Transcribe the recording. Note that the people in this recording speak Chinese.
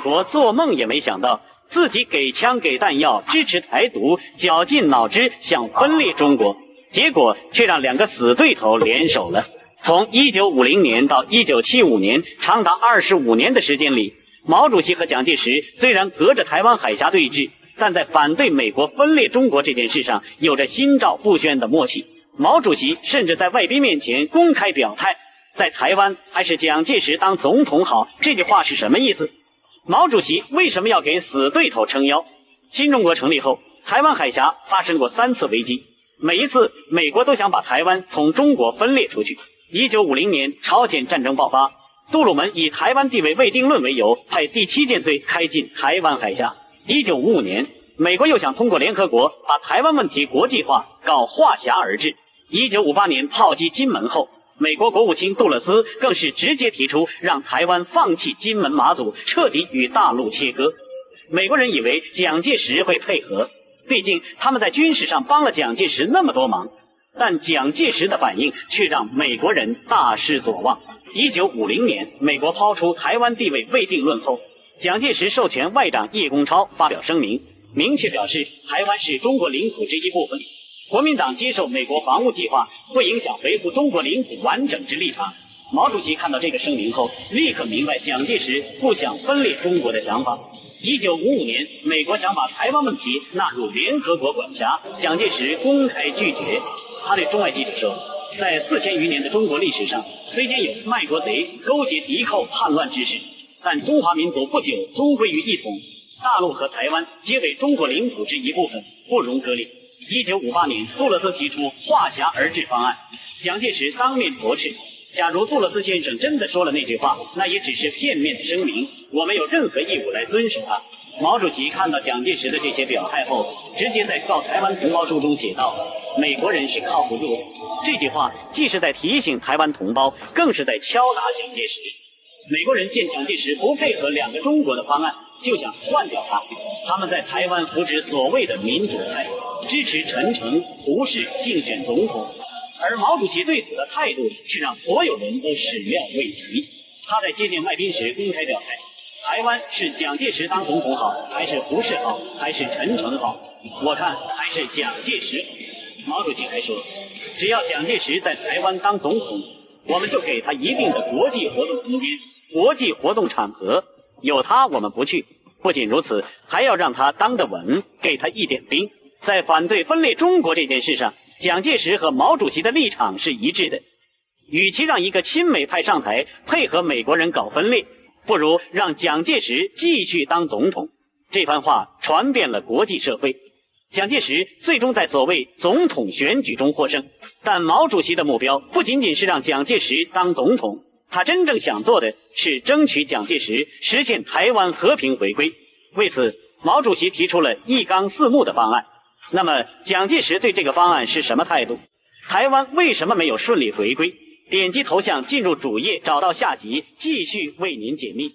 國做夢也沒想到，自己給槍給彈藥，支持台獨，絞盡腦汁想分裂中國，結果卻讓兩個死對頭聯手了。從1950年到1975年，長達25年的時間裡，毛主席和蔣介石雖然隔着台灣海峽對峙，但在反對美國分裂中國這件事上有着心照不宣的默契。毛主席甚至在外賓面前公開表態，在台灣還是蔣介石當總統好。這句話是什麼意思？毛主席為什麼要給死對頭撐腰？新中國成立後，台灣海峽發生過3次危機，每一次美國都想把台灣從中國分裂出去。1950年朝鮮戰爭爆發，杜魯門以台灣地位未定論為由，派第7艦隊開進台灣海峽。1955年，美國又想通過聯合國把台灣問題國際化，搞化峽而治。1958年炮擊金門後，美國國務卿杜勒斯更是直接提出讓台灣放棄金門馬祖，徹底與大陸切割。美國人以為蔣介石會配合，畢竟他們在軍事上幫了蔣介石那麼多忙，但蔣介石的反應卻讓美國人大失所望。1950年，美國拋出台灣地位未定論後，蔣介石授權外長葉公超發表聲明，明確表示台灣是中國領土之一部分。國民黨接受美國防務計劃，不影響維護中國領土完整之立場。毛主席看到這個聲明後，立刻明白蔣介石不想分裂中國的想法。1955年，美國想把台灣問題納入聯合國管轄，蔣介石公開拒絕。他對中外記者說，在4000餘年的中國歷史上，雖間有賣國賊、勾結敵寇、叛亂之事，但中華民族不久終歸於一統，大陸和台灣皆為中國領土之一部分，不容割裂。1958年，杜勒斯提出化峽而治方案，蔣介石當面駁斥。假如杜勒斯先生真的說了那句話，那也只是片面的聲明，我沒有任何義務來遵守它。毛主席看到蔣介石的這些表態後，直接在告台灣同胞書中寫道：美國人是靠不住的。這句話既是在提醒台灣同胞，更是在敲打蔣介石。美國人見蔣介石不配合兩個中國的方案，就想換掉他。他們在台灣扶植所謂的民主派，支持陳誠、胡適競選總統，而毛主席對此的態度是讓所有人都始料未及。他在接見外賓時公開表態，台灣是蔣介石當總統好，還是胡適好，還是陳誠好？我看還是蔣介石好。毛主席還說，只要蔣介石在台灣當總統，我們就給他一定的國際活動空间、國際活動場合，有他我們不去。不僅如此，還要讓他當得穩，給他一點兵。在反對分裂中國這件事上，蔣介石和毛主席的立場是一致的。與其讓一個親美派上台配合美國人搞分裂，不如讓蔣介石繼續當總統。這番話傳遍了國際社會。蔣介石最終在所謂總統選舉中獲勝，但毛主席的目標不僅僅是讓蔣介石當總統，他真正想做的是爭取蔣介石實現台灣和平回歸。為此，毛主席提出了一綱四目的方案。那麼，蔣介石對這個方案是什麼態度？台灣為什麼沒有順利回歸？點擊頭像進入主頁，找到下集，繼續為您解密。